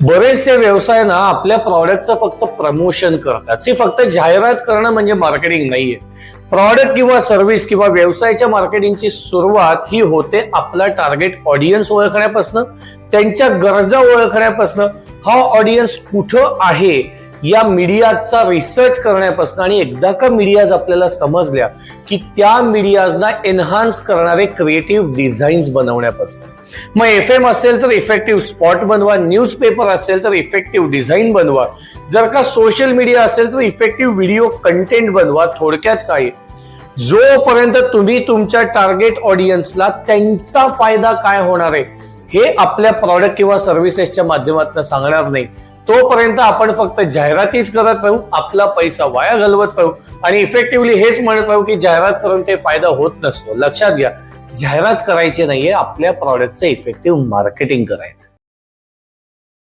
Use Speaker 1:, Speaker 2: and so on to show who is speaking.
Speaker 1: बरेचसे व्यवसाय ना आपल्या प्रॉडक्टचं फक्त प्रमोशन करतात. फक्त जाहिरात करणं म्हणजे मार्केटिंग नाहीये. प्रॉडक्ट किंवा सर्व्हिस किंवा व्यवसायाच्या मार्केटिंगची सुरुवात ही होते आपला टार्गेट ऑडियन्स ओळखण्यापासून, त्यांच्या गरजा ओळखण्यापासून, हा ऑडियन्स कुठं आहे या मीडियाचा रिसर्च करण्यापासून, आणि एकदा का मीडियाज आपल्याला समजल्या की त्या मीडियाजना एनहान्स करणारे क्रिएटिव्ह डिझाईन्स बनवण्यापासून. मग FM असेल तर इफेक्टिव्ह स्पॉट बनवा, न्यूजपेपर असेल तर इफेक्टिव्ह डिझाईन बनवा, जर का सोशल मीडिया असेल तर इफेक्टिव्ह व्हिडिओ कंटेंट बनवा. थोडक्यात काय, जोपर्यंत तुम्ही तुमच्या टार्गेट ऑडियन्सला त्यांचा फायदा काय होणार आहे हे आपल्या प्रॉडक्ट किंवा सर्व्हिसेसच्या माध्यमातून सांगणार नाही, तोपर्यंत आपण फक्त जाहिरातीच करत राहू, आपला पैसा वाया घालवत राहू आणि इफेक्टिव्हली हेच म्हणत राहू की जाहिरात करून काही फायदा होत नसतो. लक्षात घ्या, जाहिरात करायची नाहीये, आपल्या प्रॉडक्टचं इफेक्टिव्ह मार्केटिंग करायचं.